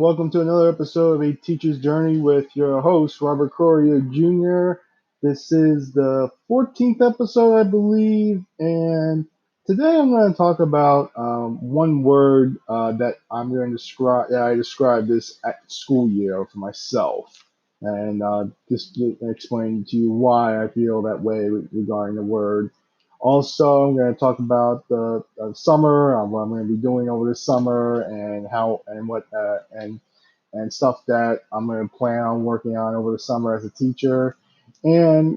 welcome to another episode of A Teacher's Journey with your host, Robert Correa Jr. This is the 14th episode, I believe, and today I'm going to talk about one word that I'm going to describe, that I described this school year for myself, and just to explain to you why I feel that way regarding the word. Also, I'm going to talk about the summer, what I'm going to be doing over the summer, and how and what and stuff that I'm going to plan on working on over the summer as a teacher, and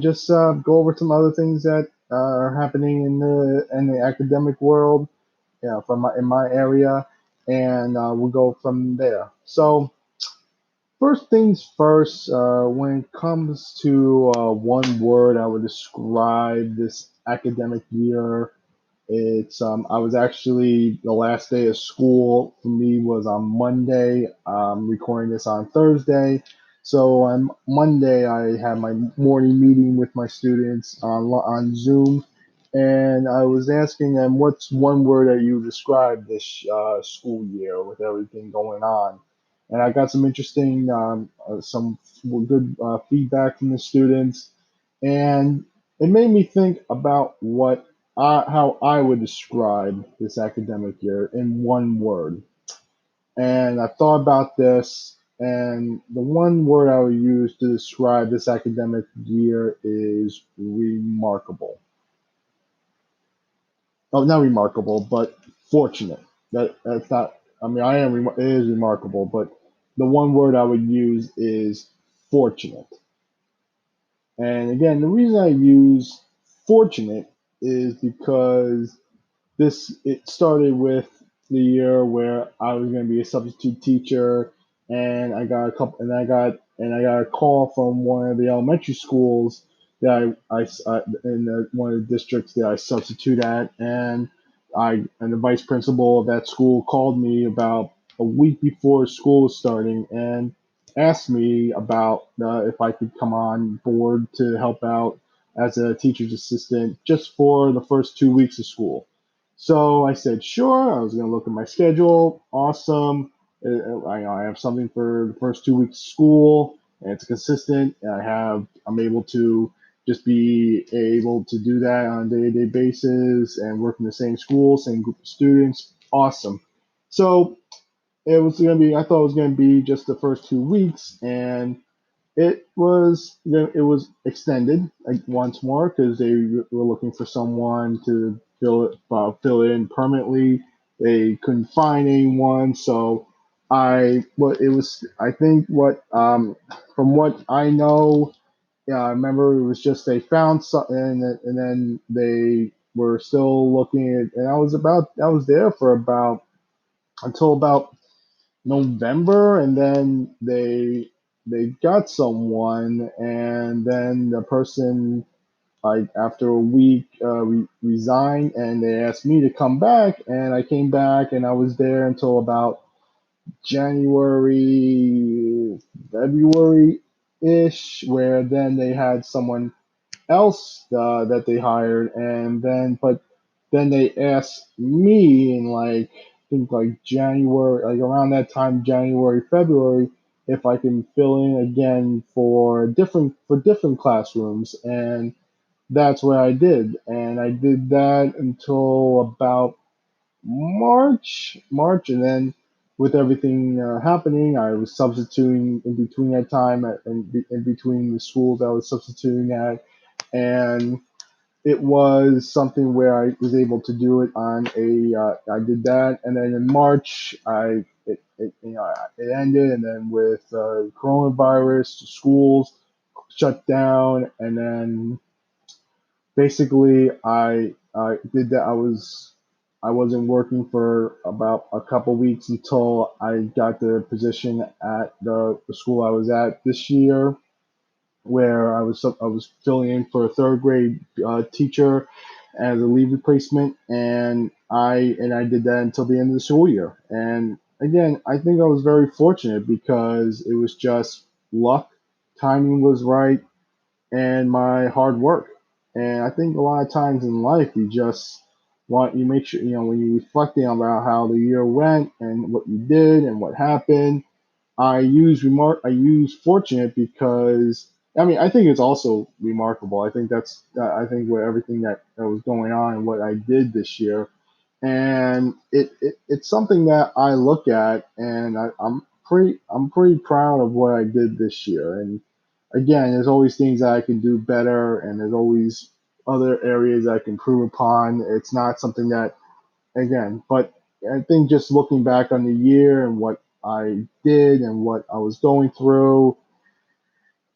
just go over some other things that are happening in the academic world, from in my area, and we'll go from there. So. First things first, when it comes to one word I would describe this academic year, it's I was actually the last day of school for me was on Monday. I'm recording this on Thursday. So on Monday, I had my morning meeting with my students on Zoom, and I was asking them, what's one word that you describe this school year with everything going on? And I got some interesting, some good feedback from the students, and it made me think about how I would describe this academic year in one word. And I thought about this, and the one word I would use to describe this academic year is remarkable. Oh, not remarkable, but fortunate. That's not. I mean, it is remarkable, but the one word I would use is fortunate. And again, the reason I use fortunate is because it started with the year where I was going to be a substitute teacher, and I got a call from one of the elementary schools that one of the districts that I substitute at, and the vice principal of that school called me about a week before school was starting and asked me about if I could come on board to help out as a teacher's assistant just for the first 2 weeks of school. So I said, sure. I was going to look at my schedule. Awesome. I have something for the first 2 weeks of school, and it's consistent. And I'm able to just be able to do that on a day-to-day basis and work in the same school, same group of students. Awesome. So I thought it was going to be just the first 2 weeks, and it was extended once more because they were looking for someone to fill in permanently. They couldn't find anyone, so I think from what I know, yeah, I remember it was just they found something, and then they were still looking at, and I was there for about until about November, and then they got someone, and then the person, like, after a week, resigned, and they asked me to come back, and I came back, and I was there until about January, February ish, where then they had someone else that they hired, and then they asked me in, like, I think, like, January, like around that time, January, February, if I can fill in again for different classrooms, and that's what I did, and I did that until about March, and then with everything happening, I was substituting in between that time, in between the schools I was substituting at, and it was something where I was able to do it on I did that, and then in March, it ended, and then with coronavirus, the schools shut down, and then basically I did that. I wasn't working for about a couple weeks until I got the position at the school I was at this year, where I was filling in for a third grade teacher as a leave replacement, and I did that until the end of the school year. And again, I think I was very fortunate because it was just luck, timing was right, and my hard work. And I think a lot of times in life, you just want you make sure when you're reflecting about how the year went and what you did and what happened. I use fortunate because I mean I think it's also remarkable. I think I think with everything that was going on and what I did this year, and it's something that I look at and I'm pretty proud of what I did this year. And again, there's always things that I can do better, and there's always other areas I can improve upon. It's not something that again. But I think just looking back on the year and what I did and what I was going through,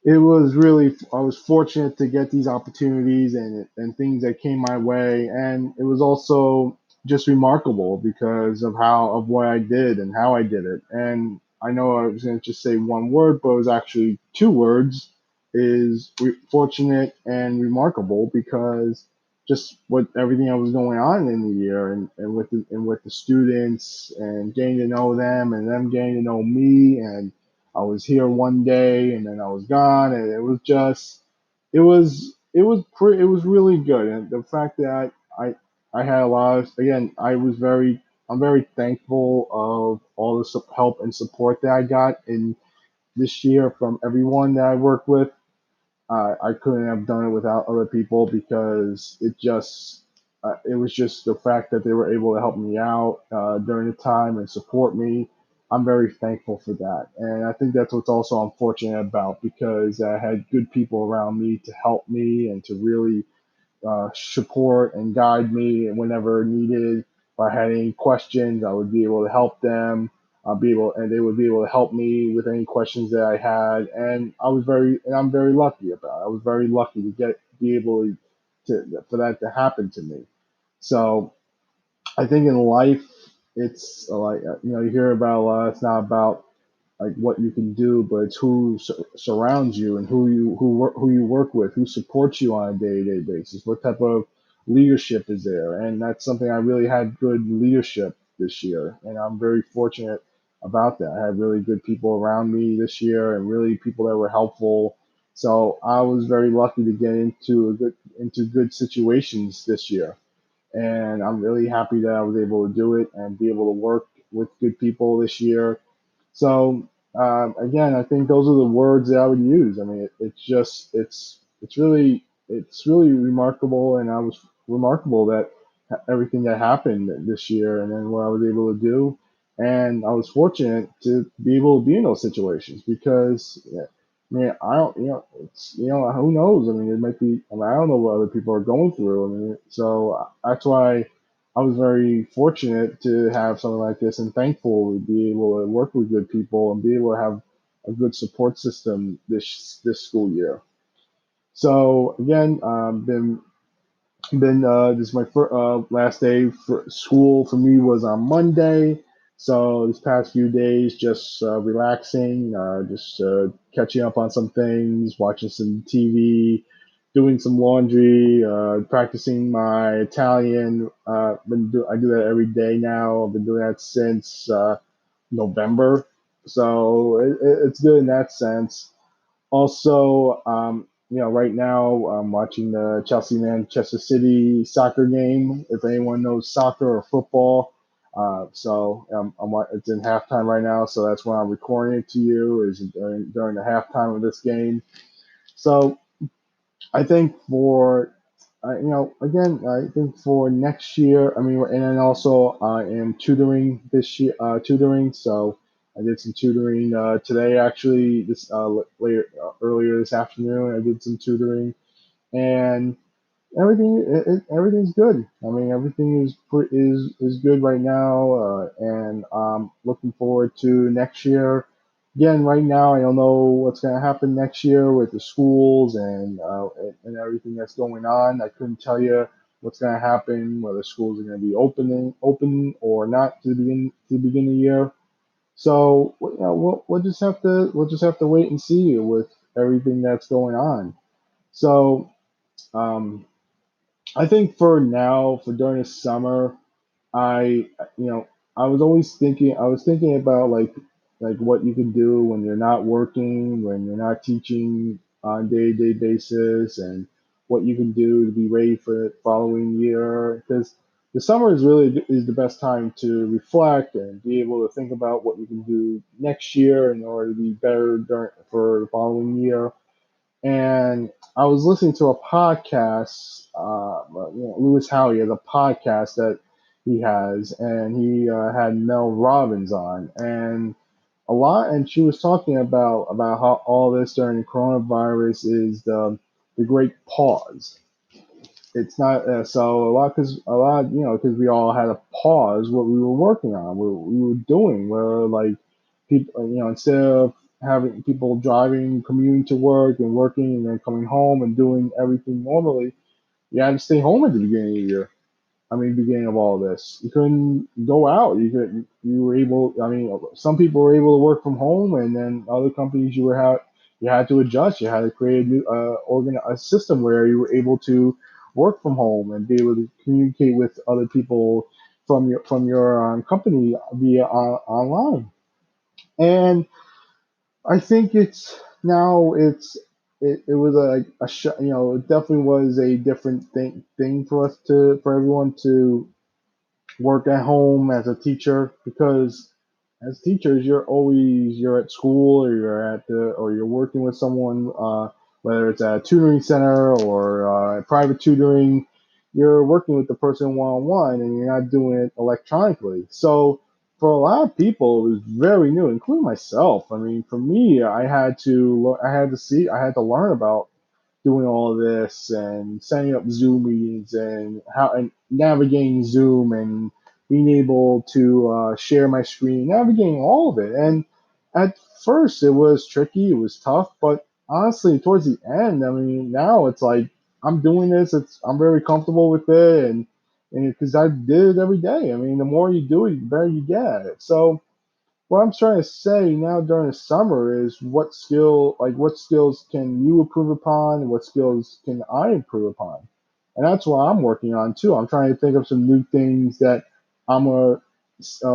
it was really I was fortunate to get these opportunities and things that came my way, and it was also just remarkable because of what I did and how I did it. And I know I was going to just say one word, but it was actually two words: is fortunate and remarkable because just what everything that was going on in the year and with the students and getting to know them and them getting to know me. And I was here one day and then I was gone, and it was just it was really good. And the fact that I had a lot of again I'm very thankful of all the help and support that I got in this year from everyone that I worked with. I couldn't have done it without other people because it was just the fact that they were able to help me out during the time and support me. I'm very thankful for that, and I think that's what's also unfortunate about because I had good people around me to help me and to really support and guide me whenever needed. If I had any questions, I would be able to help them. And they would be able to help me with any questions that I had. And I'm very lucky about it. I was very lucky to be able for that to happen to me. So I think in life, it's like, you hear about a lot, it's not about like what you can do, but it's who surrounds you and who you work with, who supports you on a day-to-day basis. What type of leadership is there? And that's something I really had good leadership this year, and I'm very fortunate about that. I had really good people around me this year, and really people that were helpful. So I was very lucky to get into good situations this year, and I'm really happy that I was able to do it and be able to work with good people this year. So again, I think those are the words that I would use. I mean, it's just it's really remarkable, and I was remarkable that everything that happened this year, and then what I was able to do, and I was fortunate to be able to be in those situations because, yeah, I mean, I don't, it's who knows? I mean, it might be. I mean, I don't know what other people are going through. I mean, so that's why I was very fortunate to have something like this and thankful to be able to work with good people and be able to have a good support system this school year. So again, been this is my last day for school for me was on Monday. So these past few days, just relaxing, just catching up on some things, watching some TV, doing some laundry, practicing my Italian. I do that every day now. I've been doing that since November, so it's good in that sense. Also, right now I'm watching the Chelsea Manchester City soccer game. If anyone knows soccer or football, it's in halftime right now, so that's why I'm recording it to you. Is during the halftime of this game. So I think again, I think for next year, I mean, and then also I am tutoring this year, tutoring. So I did some tutoring today, actually, earlier this afternoon. I did some tutoring, and everything's good. I mean, everything is good right now, and I'm looking forward to next year. Again, right now I don't know what's going to happen next year with the schools and everything that's going on. I couldn't tell you what's going to happen, whether schools are going to be open or not to begin the year. So we'll just have to wait and see with everything that's going on. So. Um, I think for now, for during the summer, I, you know, I was thinking about like what you can do when you're not working, when you're not teaching on a day-to-day basis, and what you can do to be ready for the following year. Because the summer is the best time to reflect and be able to think about what you can do next year in order to be better for the following year. And I was listening to a podcast. Lewis Howey has a podcast that he has, and he had Mel Robbins on, and and she was talking about how all this during the coronavirus is the great pause. It's not so a lot because because we all had a pause what we were working on, what we were doing. Where like people, instead of having people driving, commuting to work and working and then coming home and doing everything normally, you had to stay home at the beginning of the year. Beginning of all this, you couldn't go out. You were able. Some people were able to work from home, and then other companies you had to adjust. You had to create a new a system where you were able to work from home and be able to communicate with other people from your company via online. And I think it was it definitely was a different thing for everyone to work at home as a teacher, because as teachers you're at school, or you're working with someone, whether it's at a tutoring center or private tutoring. You're working with the person one on one, and you're not doing it electronically. So for a lot of people it was very new, including myself. For me, I had to learn about doing all of this and setting up Zoom meetings and how and navigating Zoom and being able to share my screen, navigating all of it. And at first, it was tricky, it was tough, but honestly, towards the end, now it's like I'm doing this. I'm very comfortable with it, and because I did it every day. The more you do it, the better you get at it. So what I'm trying to say now during the summer is what skills can you improve upon, and what skills can I improve upon? And that's what I'm working on too. I'm trying to think of some new things that I'm gonna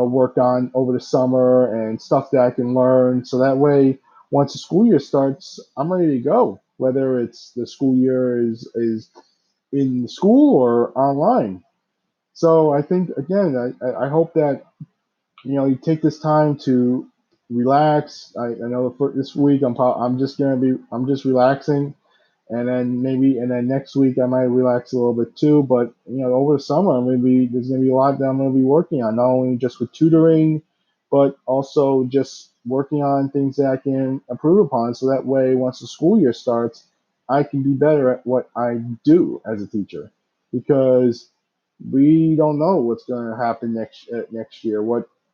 work on over the summer, and stuff that I can learn, so that way once the school year starts, I'm ready to go. Whether it's the school year is in school or online. So I think again, I hope that you take this time to relax. I know for this week I'm just relaxing, and then next week I might relax a little bit too. But over the summer, maybe there's gonna be a lot that I'm gonna be working on, not only just with tutoring, but also just working on things that I can improve upon, so that way once the school year starts, I can be better at what I do as a teacher, because we don't know what's going to happen next year.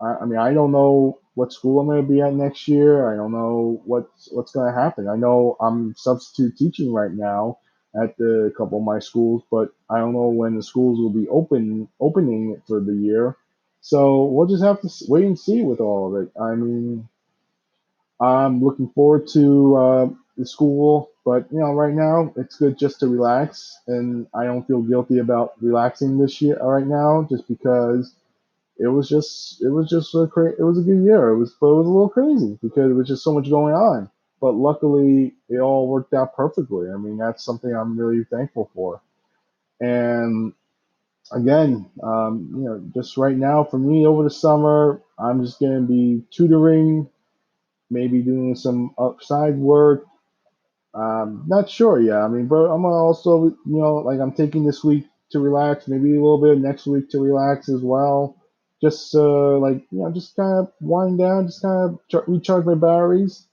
I don't know what school I'm going to be at next year. I don't know what's going to happen. I know I'm substitute teaching right now at a couple of my schools, but I don't know when the schools will be opening for the year. So we'll just have to wait and see with all of it. I'm looking forward to the school, but right now it's good just to relax, and I don't feel guilty about relaxing this year right now, just because it was a good year. But it was a little crazy because it was just so much going on. But luckily, it all worked out perfectly. That's something I'm really thankful for. And again, just right now for me over the summer, I'm just gonna be tutoring, maybe doing some upside work. Not sure yet. But I'm gonna also, like I'm taking this week to relax, maybe a little bit next week to relax as well. Just just kind of wind down, just kind of recharge my batteries,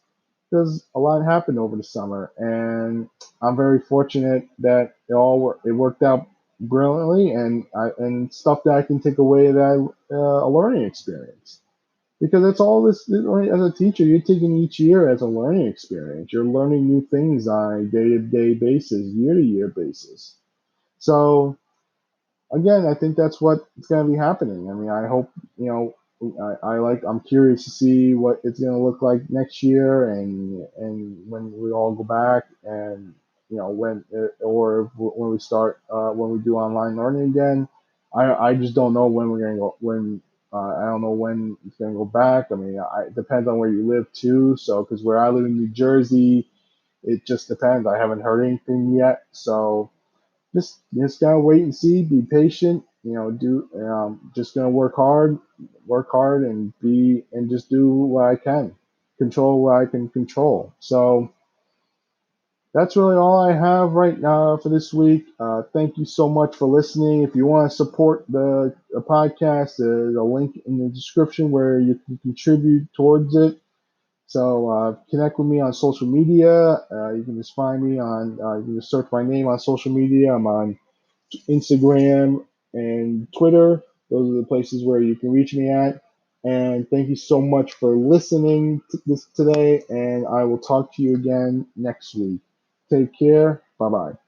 because a lot happened over the summer, and I'm very fortunate that it worked out brilliantly, and stuff that I can take away that a learning experience, because that's all this as a teacher. You're taking each year as a learning experience. You're learning new things on a day-to-day basis, year-to-year basis. So again, I think that's what's going to be happening. I hope, I'm curious to see what it's going to look like next year, and when we all go back, and when we start when we do online learning again. I just don't know when we're going to go when. I don't know when it's going to go back. It depends on where you live too. So, because where I live in New Jersey, it just depends. I haven't heard anything yet. So, just gotta wait and see, be patient, do just gonna work hard and just do what I can, control what I can control. So that's really all I have right now for this week. Thank you so much for listening. If you want to support the podcast, there's a link in the description where you can contribute towards it. So connect with me on social media. You can just find me on, you can just search my name on social media. I'm on Instagram and Twitter. Those are the places where you can reach me at. And thank you so much for listening to this today. And I will talk to you again next week. Take care. Bye bye.